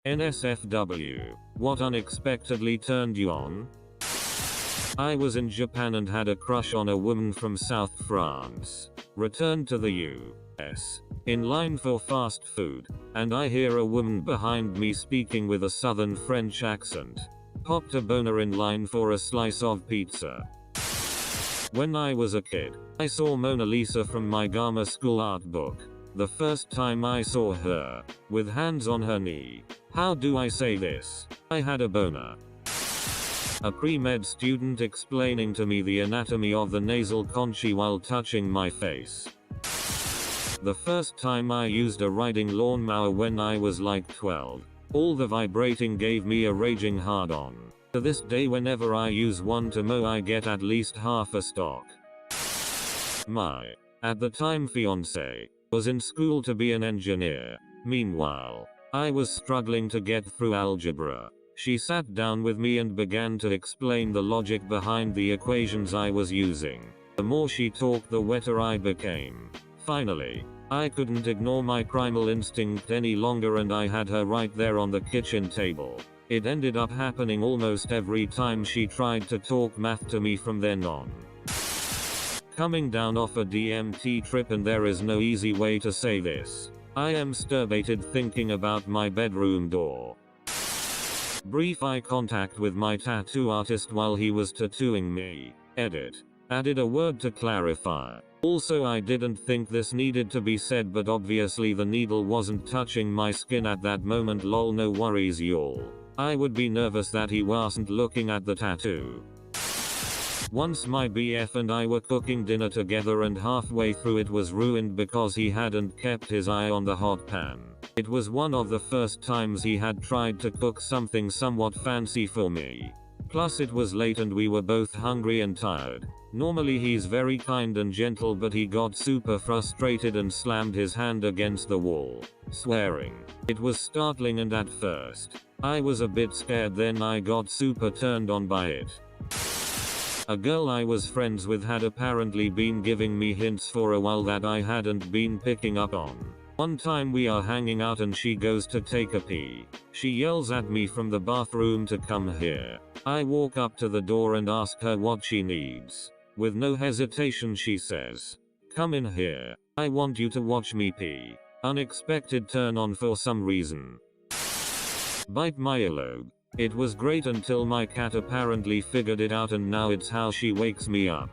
NSFW. What unexpectedly turned you on? I was in Japan and had a crush on a woman from South France. Returned to the US. In line for fast food. And I hear a woman behind me speaking with a southern French accent. Popped a boner in line for a slice of pizza. When I was a kid, I saw Mona Lisa from my Gama school art book. The first time I saw her, with hands on her knee. How do I say this? I had a boner. A pre-med student explaining to me the anatomy of the nasal concha while touching my face. The first time I used a riding lawnmower when I was like 12. All the vibrating gave me a raging hard-on. To this day whenever I use one to mow I get at least half a stock. My, at the time fiance, was in school to be an engineer. Meanwhile, I was struggling to get through algebra. She sat down with me and began to explain the logic behind the equations I was using. The more she talked, the wetter I became. Finally, I couldn't ignore my primal instinct any longer and I had her right there on the kitchen table. It ended up happening almost every time she tried to talk math to me from then on. Coming down off a DMT trip, and there is no easy way to say this. I am masturbated thinking about my bedroom door. Brief eye contact with my tattoo artist while he was tattooing me. Edit. Added a word to clarify. Also, I didn't think this needed to be said, but obviously the needle wasn't touching my skin at that moment. Lol, no worries y'all. I would be nervous that he wasn't looking at the tattoo. Once my BF and I were cooking dinner together and halfway through it was ruined because he hadn't kept his eye on the hot pan. It was one of the first times he had tried to cook something somewhat fancy for me. Plus it was late and we were both hungry and tired. Normally he's very kind and gentle, but he got super frustrated and slammed his hand against the wall, swearing. It was startling and at first, I was a bit scared, then I got super turned on by it. A girl I was friends with had apparently been giving me hints for a while that I hadn't been picking up on. One time we are hanging out and she goes to take a pee. She yells at me from the bathroom to come here. I walk up to the door and ask her what she needs. With no hesitation she says, "Come in here. I want you to watch me pee." Unexpected turn on for some reason. Bite my earlobe. It was great until my cat apparently figured it out and now it's how she wakes me up.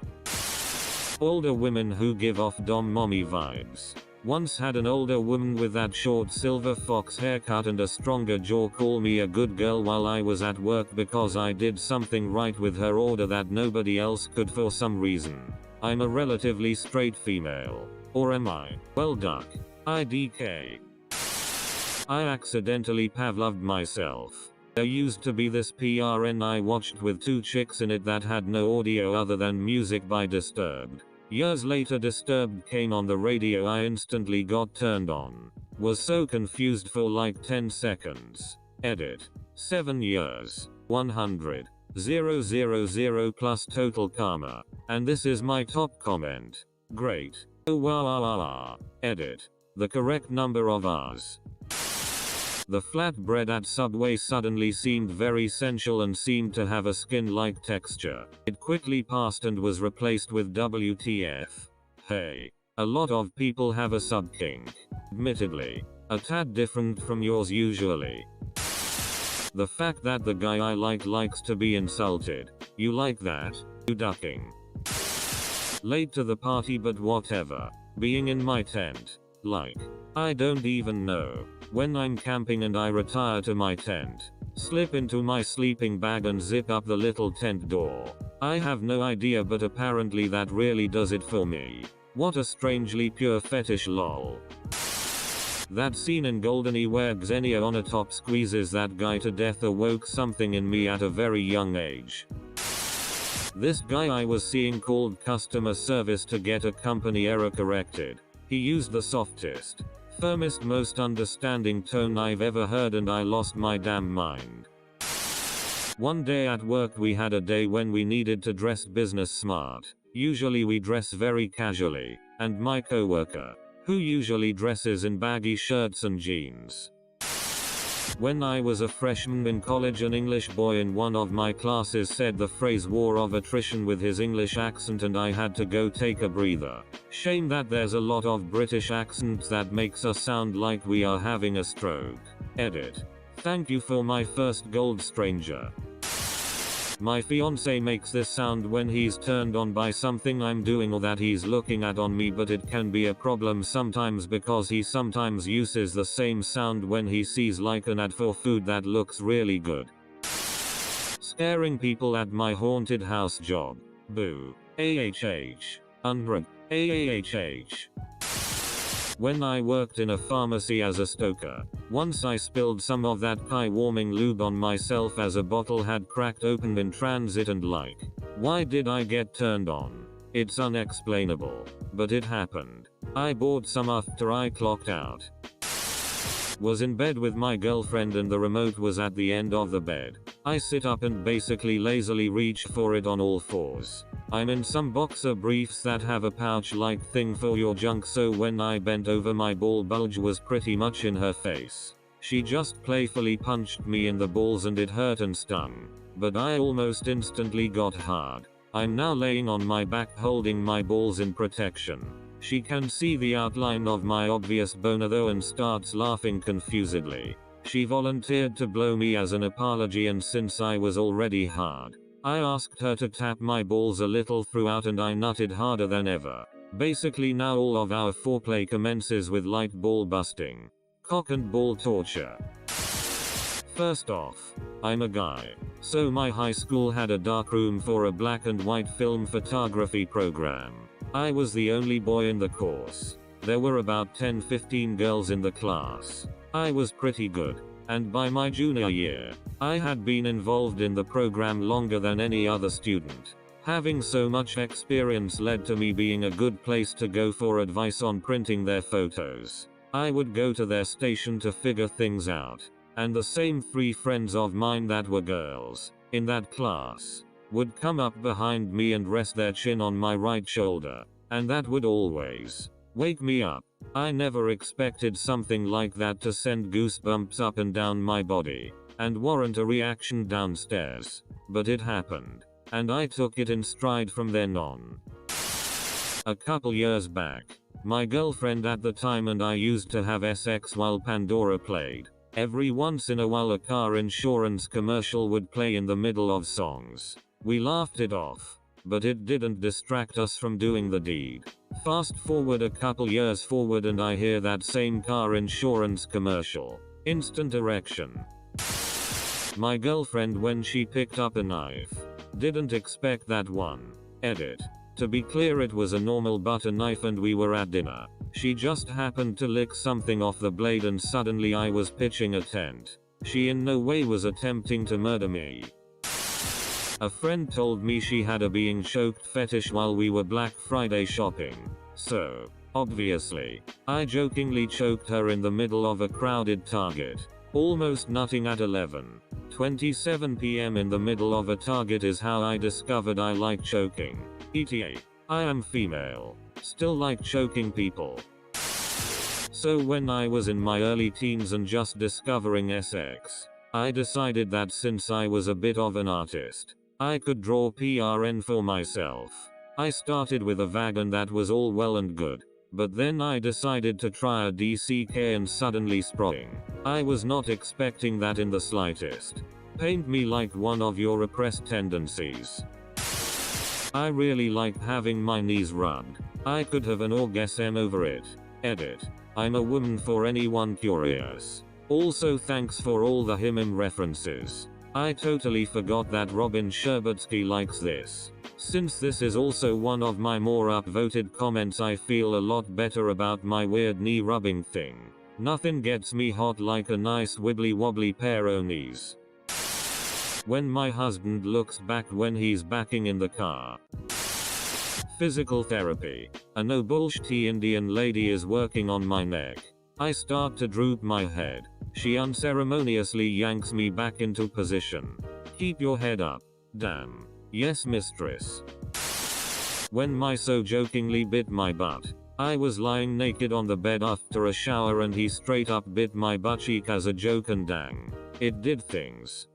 Older women who give off dom mommy vibes. Once had an older woman with that short silver fox haircut and a stronger jaw call me a good girl while I was at work because I did something right with her order that nobody else could for some reason. I'm a relatively straight female. Or am I? Well, duck. IDK. I accidentally Pavloved myself. There used to be this PRN I watched with two chicks in it that had no audio other than music by Disturbed. Years later Disturbed came on the radio, I instantly got turned on. Was so confused for like 10 seconds. Edit. 7 years. 100. 000 plus total karma. And this is my top comment. Great. Oh wow wow wow wow. Edit. The correct number of R's. The flatbread at Subway suddenly seemed very sensual and seemed to have a skin-like texture. It quickly passed and was replaced with WTF. Hey. A lot of people have a sub-kink. Admittedly. A tad different from yours usually. The fact that the guy I like likes to be insulted. You like that? You ducking. Late to the party but whatever. Being in my tent. Like. I don't even know. When I'm camping and I retire to my tent, slip into my sleeping bag and zip up the little tent door. I have no idea, but apparently that really does it for me. What a strangely pure fetish, lol. That scene in GoldenEye where Xenia on a top squeezes that guy to death awoke something in me at a very young age. This guy I was seeing called customer service to get a company error corrected. He used the softest, firmest, most understanding tone I've ever heard and I lost my damn mind. One day at work we had a day when we needed to dress business smart. Usually we dress very casually, and my coworker, who usually dresses in baggy shirts and jeans, When I was a freshman in college, an English boy in one of my classes said the phrase war of attrition with his English accent, and I had to go take a breather. Shame that there's a lot of British accents that makes us sound like we are having a stroke. Edit. Thank you for my first gold, stranger. My fiance makes this sound when he's turned on by something I'm doing or that he's looking at on me, but it can be a problem sometimes because he sometimes uses the same sound when he sees like an ad for food that looks really good. Scaring people at my haunted house job. Boo. AHH. Unrib. AAHH. When I worked in a pharmacy as a stoker, once I spilled some of that eye-warming lube on myself as a bottle had cracked open in transit, and like, why did I get turned on? It's unexplainable, but it happened. I bought some after I clocked out. Was in bed with my girlfriend and the remote was at the end of the bed. I sit up and basically lazily reach for it on all fours. I'm in some boxer briefs that have a pouch-like thing for your junk, so when I bent over, my ball bulge was pretty much in her face. She just playfully punched me in the balls and it hurt and stung, but I almost instantly got hard. I'm now laying on my back holding my balls in protection. She can see the outline of my obvious boner though and starts laughing confusedly. She volunteered to blow me as an apology, and since I was already hard, I asked her to tap my balls a little throughout and I nutted harder than ever. Basically now all of our foreplay commences with light ball busting. Cock and ball torture. First off, I'm a guy. So my high school had a darkroom for a black and white film photography program. I was the only boy in the course. There were about 10-15 girls in the class. I was pretty good, and by my junior year, I had been involved in the program longer than any other student. Having so much experience led to me being a good place to go for advice on printing their photos. I would go to their station to figure things out, and the same 3 friends of mine that were girls in that class would come up behind me and rest their chin on my right shoulder, and that would always wake me up. I never expected something like that to send goosebumps up and down my body and warrant a reaction downstairs, but it happened, and I took it in stride from then on. A couple years back, my girlfriend at the time and I used to have sex while Pandora played. Every once in a while a car insurance commercial would play in the middle of songs. We laughed it off, but it didn't distract us from doing the deed. Fast forward a couple years forward and I hear that same car insurance commercial. Instant erection. My girlfriend, when she picked up a knife, didn't expect that one. Edit. To be clear, it was a normal butter knife and we were at dinner. She just happened to lick something off the blade and suddenly I was pitching a tent. She in no way was attempting to murder me. A friend told me she had a being choked fetish while we were Black Friday shopping. So, obviously, I jokingly choked her in the middle of a crowded Target. Almost nutting at 11:27 p.m. in the middle of a Target is how I discovered I like choking. ETA. I am female. Still like choking people. So when I was in my early teens and just discovering sex, I decided that since I was a bit of an artist, I could draw PRN for myself. I started with a vag and that was all well and good. But then I decided to try a DCK and suddenly sprung. I was not expecting that in the slightest. Paint me like one of your repressed tendencies. I really like having my knees rubbed. I could have an orgasm over it. Edit. I'm a woman for anyone curious. Also thanks for all the him references. I totally forgot that Robin Sherbatsky likes this. Since this is also one of my more upvoted comments, I feel a lot better about my weird knee rubbing thing. Nothing gets me hot like a nice wibbly wobbly pair o' knees. When my husband looks back when he's backing in the car. Physical therapy. A no bullshit Indian lady is working on my neck. I start to droop my head. She unceremoniously yanks me back into position. Keep your head up. Damn. Yes, mistress. When my so jokingly bit my butt, I was lying naked on the bed after a shower and he straight up bit my butt cheek as a joke and dang, it did things.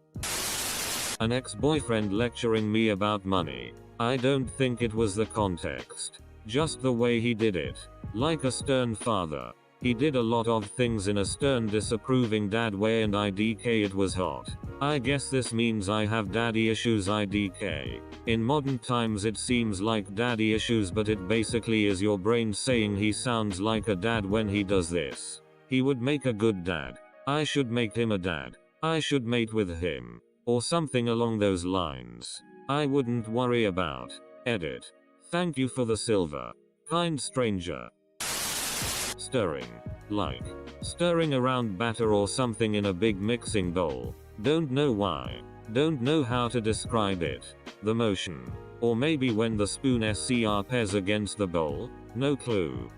An ex-boyfriend lecturing me about money. I don't think it was the context. Just the way he did it. Like a stern father. He did a lot of things in a stern disapproving dad way and IDK it was hot. I guess this means I have daddy issues IDK. In modern times it seems like daddy issues but it basically is your brain saying he sounds like a dad when he does this. He would make a good dad. I should make him a dad. I should mate with him. Or something along those lines. I wouldn't worry about. Edit. Thank you for the silver. Kind stranger. Stirring. Like. Stirring around batter or something in a big mixing bowl. Don't know why. Don't know how to describe it. The motion. Or maybe when the spoon scarpes against the bowl. No clue.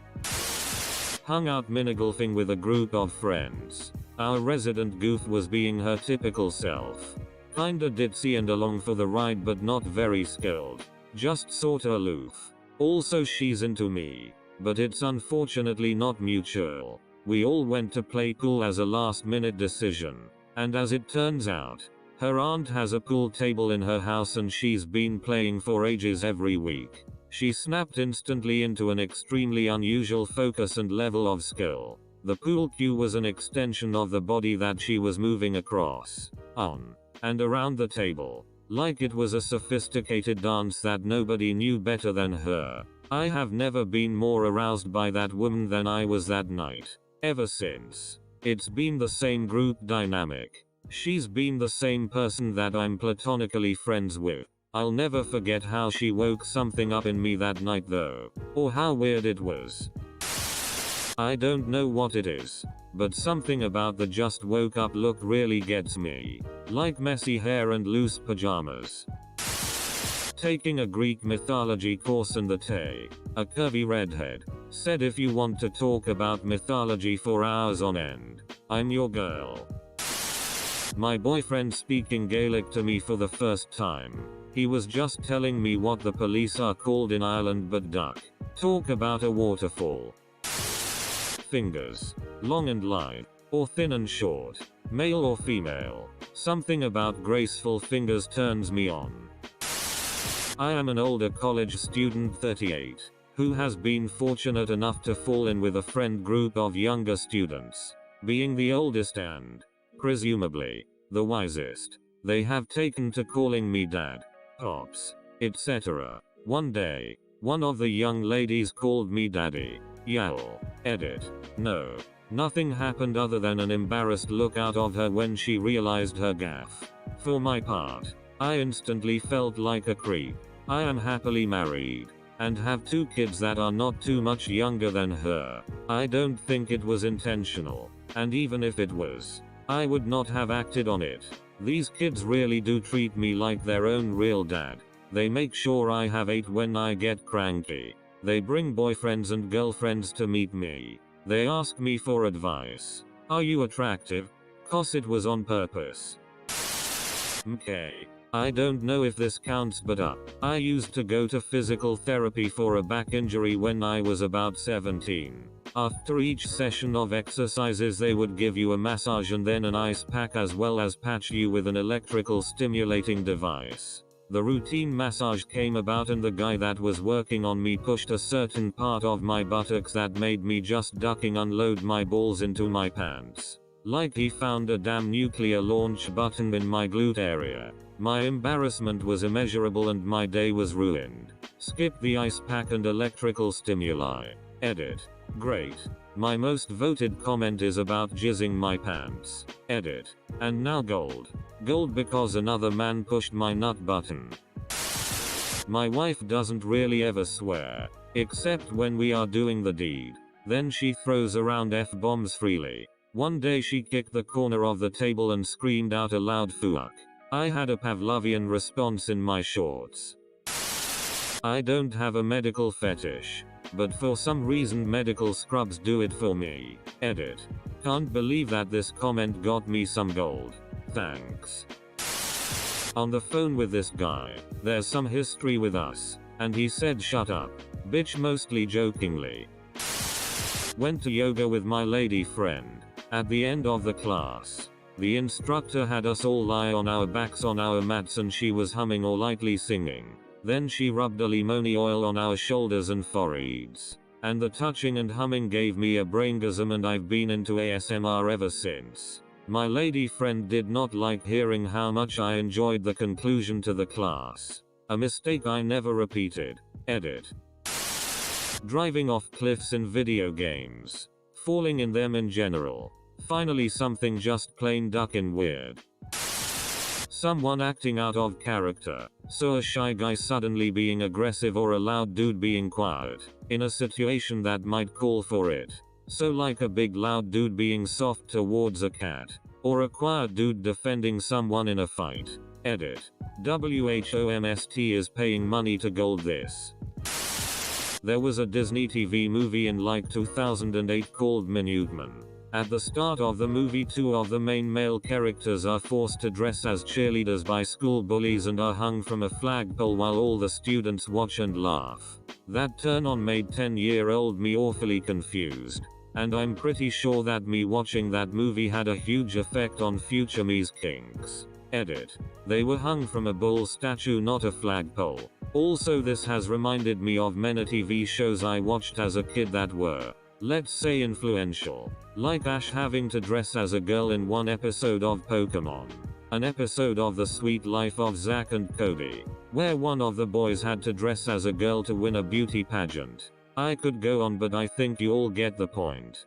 Hung out minigolfing with a group of friends. Our resident goof was being her typical self. Kinda ditzy and along for the ride but not very skilled. Just sorta aloof. Also she's into me. But it's unfortunately not mutual. We all went to play pool as a last minute decision. And as it turns out, her aunt has a pool table in her house and she's been playing for ages every week. She snapped instantly into an extremely unusual focus and level of skill. The pool cue was an extension of the body that she was moving across, on, and around the table. Like it was a sophisticated dance that nobody knew better than her. I have never been more aroused by that woman than I was that night. Ever since. It's been the same group dynamic. She's been the same person that I'm platonically friends with. I'll never forget how she woke something up in me that night though. Or how weird it was. I don't know what it is. But something about the just woke up look really gets me. Like messy hair and loose pajamas. Taking a Greek mythology course and the Tay, a curvy redhead, said if you want to talk about mythology for hours on end, I'm your girl. My boyfriend speaking Gaelic to me for the first time. He was just telling me what the police are called in Ireland but duck. Talk about a waterfall. Fingers. Long and lithe. Or thin and short. Male or female. Something about graceful fingers turns me on. I am an older college student 38, who has been fortunate enough to fall in with a friend group of younger students. Being the oldest and, presumably, the wisest, they have taken to calling me dad, pops, etc. One day, one of the young ladies called me daddy. Yowl. Edit. No. Nothing happened other than an embarrassed look out of her when she realized her gaffe. For my part, I instantly felt like a creep. I am happily married. And have 2 kids that are not too much younger than her. I don't think it was intentional. And even if it was, I would not have acted on it. These kids really do treat me like their own real dad. They make sure I have 8 when I get cranky. They bring boyfriends and girlfriends to meet me. They ask me for advice. Are you attractive? 'Cause it was on purpose. Okay. I don't know if this counts but I used to go to physical therapy for a back injury when I was about 17. After each session of exercises they would give you a massage and then an ice pack as well as patch you with an electrical stimulating device. The routine massage came about and the guy that was working on me pushed a certain part of my buttocks that made me just ducking unload my balls into my pants. Like he found a damn nuclear launch button in my glute area. My embarrassment was immeasurable and my day was ruined. Skip the ice pack and electrical stimuli. Edit. Great. My most voted comment is about jizzing my pants. Edit. And now gold. Gold because another man pushed my nut button. My wife doesn't really ever swear. Except when we are doing the deed. Then she throws around F-bombs freely. One day she kicked the corner of the table and screamed out a loud fuck. I had a Pavlovian response in my shorts. I don't have a medical fetish. But for some reason medical scrubs do it for me. Edit. Can't believe that this comment got me some gold. Thanks. On the phone with this guy. There's some history with us. And he said shut up. Bitch mostly jokingly. Went to yoga with my lady friend. At the end of the class, the instructor had us all lie on our backs on our mats and she was humming or lightly singing. Then she rubbed a lemony oil on our shoulders and foreheads. And the touching and humming gave me a braingasm and I've been into ASMR ever since. My lady friend did not like hearing how much I enjoyed the conclusion to the class. A mistake I never repeated. Edit. Driving off cliffs in video games. Falling in them in general. Finally something just plain duckin' weird. Someone acting out of character. So a shy guy suddenly being aggressive or a loud dude being quiet. In a situation that might call for it. So like a big loud dude being soft towards a cat. Or a quiet dude defending someone in a fight. Edit. WHOMST is paying money to gold this. There was a Disney TV movie in like 2008 called Minutemen. At the start of the movie, two of the main male characters are forced to dress as cheerleaders by school bullies and are hung from a flagpole while all the students watch and laugh. That turn on made 10-year-old me awfully confused. And I'm pretty sure that me watching that movie had a huge effect on future me's kinks. Edit. They were hung from a bull statue, not a flagpole. Also, this has reminded me of many TV shows I watched as a kid that were, let's say, influential. Like Ash having to dress as a girl in one episode of Pokemon. An episode of The Sweet Life of Zack and Cody, where one of the boys had to dress as a girl to win a beauty pageant. I could go on, but I think you all get the point.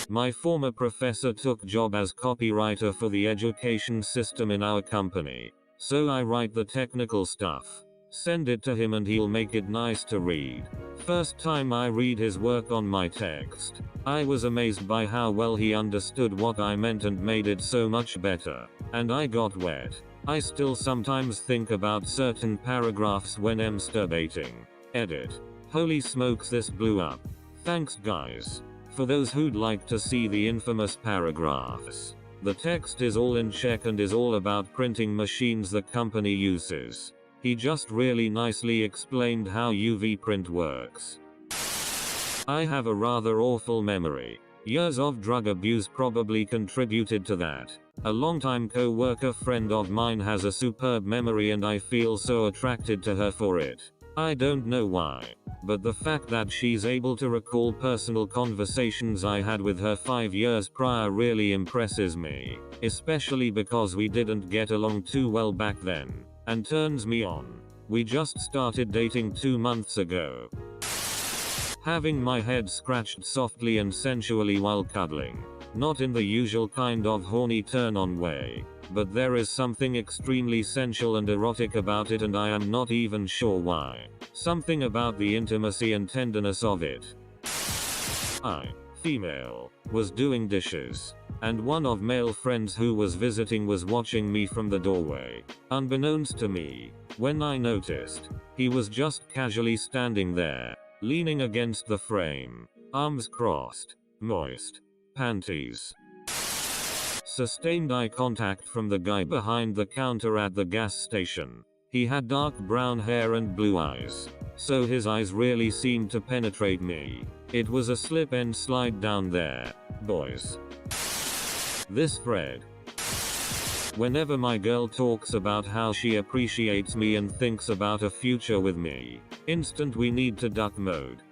My former professor took job as copywriter for the education system in our company. So I write the technical stuff. Send it to him and he'll make it nice to read. First time I read his work on my text, I was amazed by how well he understood what I meant and made it so much better. And I got wet. I still sometimes think about certain paragraphs when masturbating. Edit. Holy smokes, this blew up. Thanks guys. For those who'd like to see the infamous paragraphs, the text is all in check and is all about printing machines the company uses. He just really nicely explained how UV print works. I have a rather awful memory. Years of drug abuse probably contributed to that. A longtime co-worker friend of mine has a superb memory and I feel so attracted to her for it. I don't know why, but the fact that she's able to recall personal conversations I had with her 5 years prior really impresses me, especially because we didn't get along too well back then, and turns me on. We just started dating 2 months ago. Having my head scratched softly and sensually while cuddling. Not in the usual kind of horny turn-on way, but there is something extremely sensual and erotic about it and I am not even sure why. Something about the intimacy and tenderness of it. I, female, was doing dishes, and one of male friends who was visiting was watching me from the doorway. Unbeknownst to me, when I noticed, he was just casually standing there, leaning against the frame, arms crossed, moist panties. Sustained eye contact from the guy behind the counter at the gas station. He had dark brown hair and blue eyes, so his eyes really seemed to penetrate me. It was a slip and slide down there, boys. This Fred. Whenever my girl talks about how she appreciates me and thinks about a future with me, instant we need to duck mode.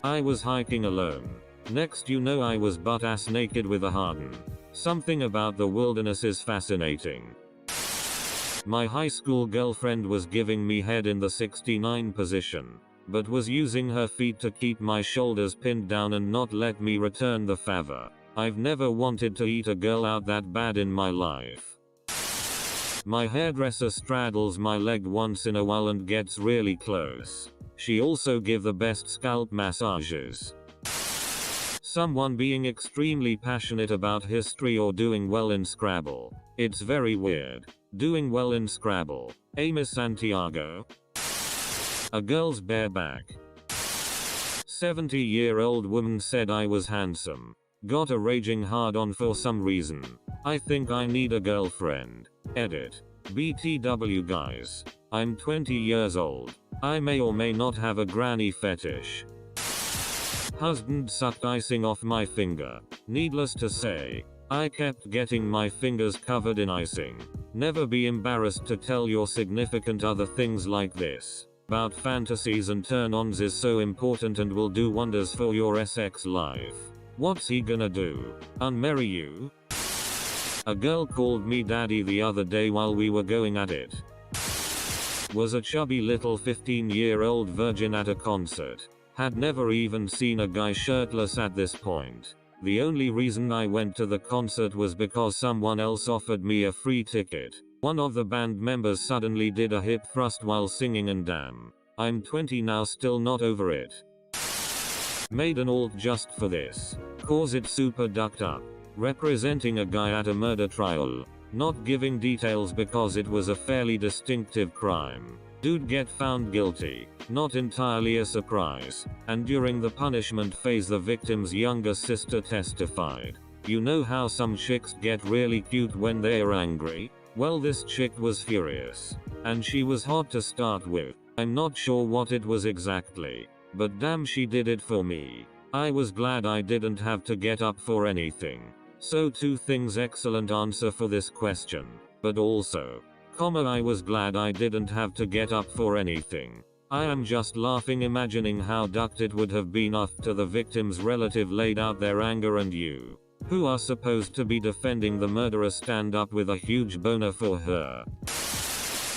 I was hiking alone. Next you know I was butt-ass naked with a harden. Something about the wilderness is fascinating. My high school girlfriend was giving me head in the 69 position, but was using her feet to keep my shoulders pinned down and not let me return the favor. I've never wanted to eat a girl out that bad in my life. My hairdresser straddles my leg once in a while and gets really close. She also give the best scalp massages. Someone being extremely passionate about history or doing well in Scrabble. It's very weird. Doing well in Scrabble. Amos Santiago. A girl's bareback. 70-year-old woman said I was handsome. Got a raging hard on for some reason. I think I need a girlfriend. Edit. BTW guys. I'm 20 years old. I may or may not have a granny fetish. Husband sucked icing off my finger. Needless to say, I kept getting my fingers covered in icing. Never be embarrassed to tell your significant other things like this. About fantasies and turn-ons is so important and will do wonders for your sex life. What's he gonna do? Unmarry you? A girl called me daddy the other day while we were going at it. Was a chubby little 15-year-old virgin at a concert. Had never even seen a guy shirtless at this point. The only reason I went to the concert was because someone else offered me a free ticket. One of the band members suddenly did a hip thrust while singing and damn, I'm 20 now, still not over it. Made an alt just for this. Cause it super ducked up. Representing a guy at a murder trial. Not giving details because it was a fairly distinctive crime. Dude get found guilty. Not entirely a surprise. And during the punishment phase the victim's younger sister testified. You know how some chicks get really cute when they're angry? Well, this chick was furious. And she was hot to start with. I'm not sure what it was exactly. But damn, she did it for me. I was glad I didn't have to get up for anything. So two things, excellent answer for this question. But also, I was glad I didn't have to get up for anything. I am just laughing imagining how ducked it would have been after the victim's relative laid out their anger and you, who are supposed to be defending the murderer, stand up with a huge boner for her.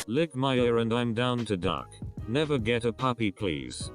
Lick my ear and I'm down to duck. Never get a puppy please.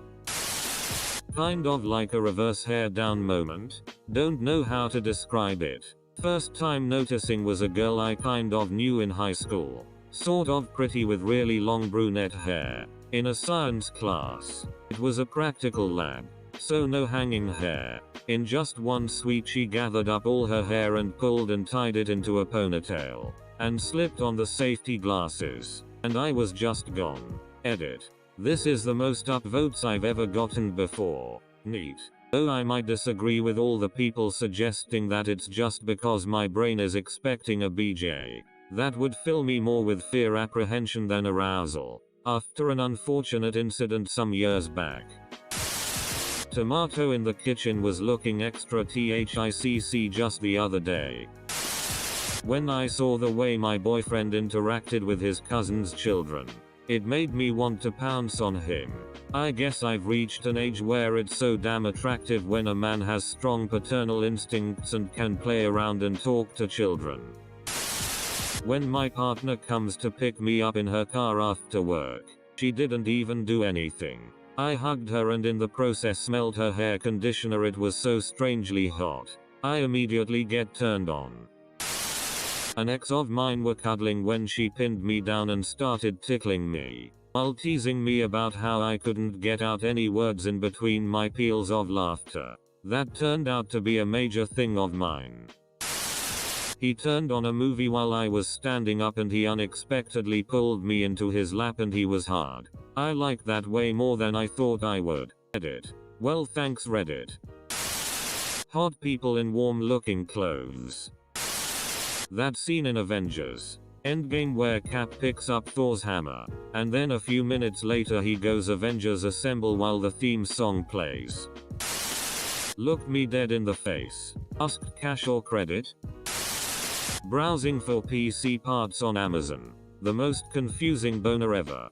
Kind of like a reverse hair down moment. Don't know how to describe it. First time noticing was a girl I kind of knew in high school. Sort of pretty with really long brunette hair. In a science class. It was a practical lab. So no hanging hair. In just one sweep she gathered up all her hair and pulled and tied it into a ponytail. And slipped on the safety glasses. And I was just gone. Edit. This is the most upvotes I've ever gotten before. Neat. Oh, I might disagree with all the people suggesting that it's just because my brain is expecting a BJ. That would fill me more with fear apprehension than arousal. After an unfortunate incident some years back. Tomato in the kitchen was looking extra THICC just the other day. When I saw the way my boyfriend interacted with his cousin's children. It made me want to pounce on him. I guess I've reached an age where it's so damn attractive when a man has strong paternal instincts and can play around and talk to children. When my partner comes to pick me up in her car after work, she didn't even do anything. I hugged her and in the process smelled her hair conditioner. It was so strangely hot. I immediately get turned on. An ex of mine were cuddling when she pinned me down and started tickling me, while teasing me about how I couldn't get out any words in between my peals of laughter. That turned out to be a major thing of mine. He turned on a movie while I was standing up and he unexpectedly pulled me into his lap and he was hard. I like that way more than I thought I would. Edit. Well, thanks Reddit. Hot people in warm looking clothes. That scene in Avengers Endgame where Cap picks up Thor's hammer, and then a few minutes later he goes Avengers Assemble while the theme song plays. Looked me dead in the face. Asked cash or credit? Browsing for PC parts on Amazon. The most confusing boner ever.